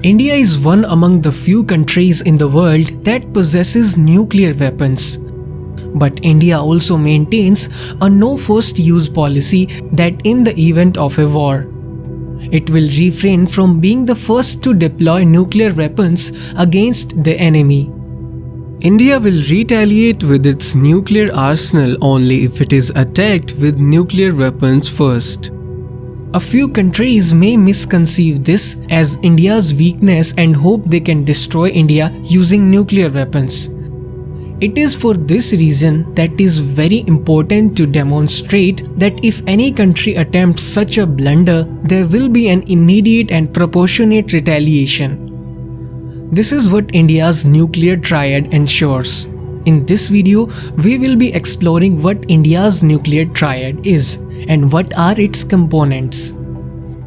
India is one among the few countries in the world that possesses nuclear weapons. But India also maintains a no first use policy that in the event of a war, it will refrain from being the first to deploy nuclear weapons against the enemy. India will retaliate with its nuclear arsenal only if it is attacked with nuclear weapons first. A few countries may misconceive this as India's weakness and hope they can destroy India using nuclear weapons. It is for this reason that it is very important to demonstrate that if any country attempts such a blunder, there will be an immediate and proportionate retaliation. This is what India's nuclear triad ensures. In this video, we will be exploring what India's nuclear triad is and what are its components.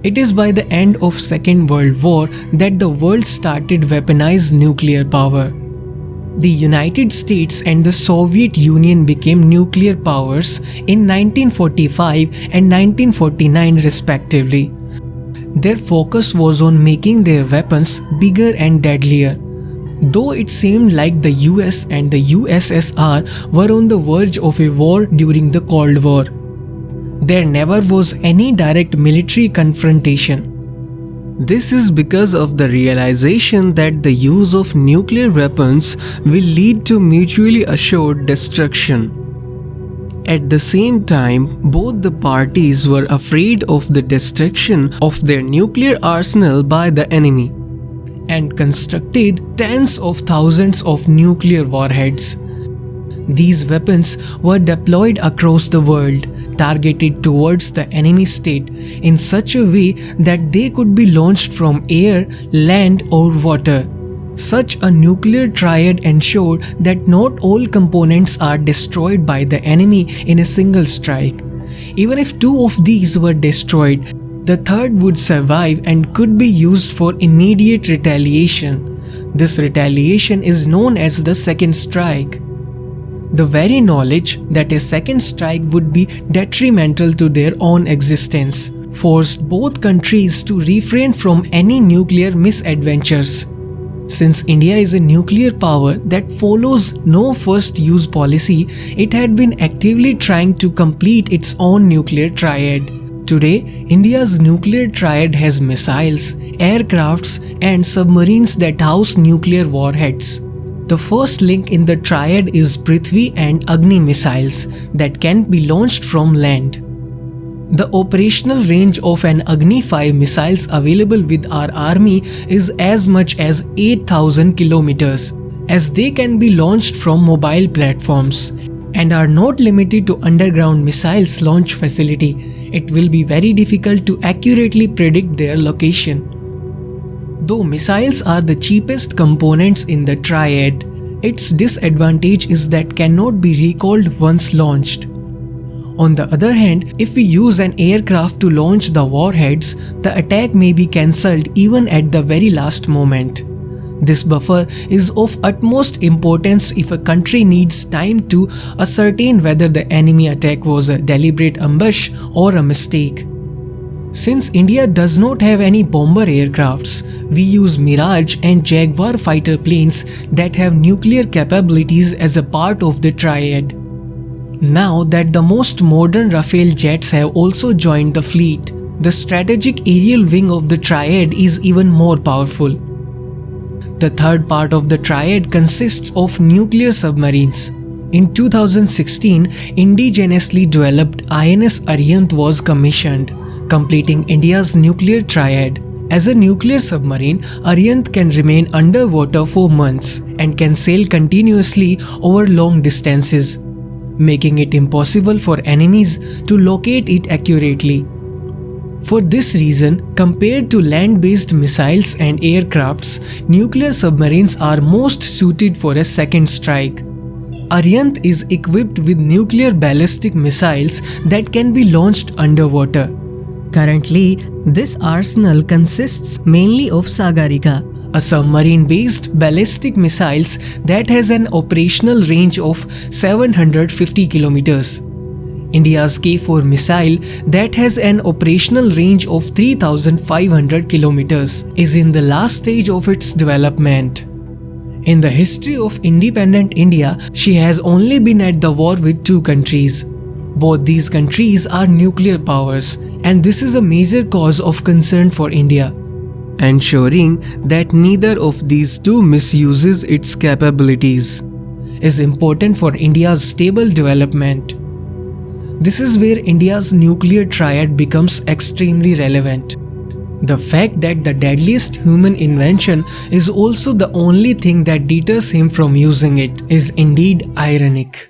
It is by the end of Second World War that the world started weaponized nuclear power. The United States and the Soviet Union became nuclear powers in 1945 and 1949 respectively. Their focus was on making their weapons bigger and deadlier. Though it seemed like the US and the USSR were on the verge of a war during the Cold War, there never was any direct military confrontation. This is because of the realization that the use of nuclear weapons will lead to mutually assured destruction. At the same time, both the parties were afraid of the destruction of their nuclear arsenal by the enemy and constructed tens of thousands of nuclear warheads. These weapons were deployed across the world, targeted towards the enemy state in such a way that they could be launched from air, land or water. Such a nuclear triad ensured that not all components are destroyed by the enemy in a single strike. Even if two of these were destroyed, the third would survive and could be used for immediate retaliation. This retaliation is known as the second strike. The very knowledge that a second strike would be detrimental to their own existence forced both countries to refrain from any nuclear misadventures. Since India is a nuclear power that follows no first use policy, it had been actively trying to complete its own nuclear triad. Today, India's nuclear triad has missiles, aircrafts, and submarines that house nuclear warheads. The first link in the triad is Prithvi and Agni missiles that can be launched from land. The operational range of an Agni 5 missiles available with our army is as much as 8,000 kilometers, as they can be launched from mobile platforms and are not limited to underground missiles launch facility. It will be very difficult to accurately predict their location. Though missiles are the cheapest components in the triad, its disadvantage is that cannot be recalled once launched. On the other hand, if we use an aircraft to launch the warheads, the attack may be cancelled even at the very last moment. This buffer is of utmost importance if a country needs time to ascertain whether the enemy attack was a deliberate ambush or a mistake. Since India does not have any bomber aircrafts, we use Mirage and Jaguar fighter planes that have nuclear capabilities as a part of the triad. Now that the most modern Rafale jets have also joined the fleet, the strategic aerial wing of the triad is even more powerful. The third part of the triad consists of nuclear submarines. In 2016, indigenously developed INS Arihant was commissioned, completing India's nuclear triad. As a nuclear submarine, Arihant can remain underwater for months and can sail continuously over long distances, making it impossible for enemies to locate it accurately. For this reason, compared to land-based missiles and aircrafts, nuclear submarines are most suited for a second strike. Arihant is equipped with nuclear ballistic missiles that can be launched underwater. Currently, this arsenal consists mainly of Sagarika, a submarine-based ballistic missiles that has an operational range of 750 kilometers. India's K4 missile, that has an operational range of 3,500 kilometers, is in the last stage of its development. In the history of independent India, she has only been at the war with two countries. Both these countries are nuclear powers, and this is a major cause of concern for India. Ensuring that neither of these two misuses its capabilities is important for India's stable development. This is where India's nuclear triad becomes extremely relevant. The fact that the deadliest human invention is also the only thing that deters him from using it is indeed ironic.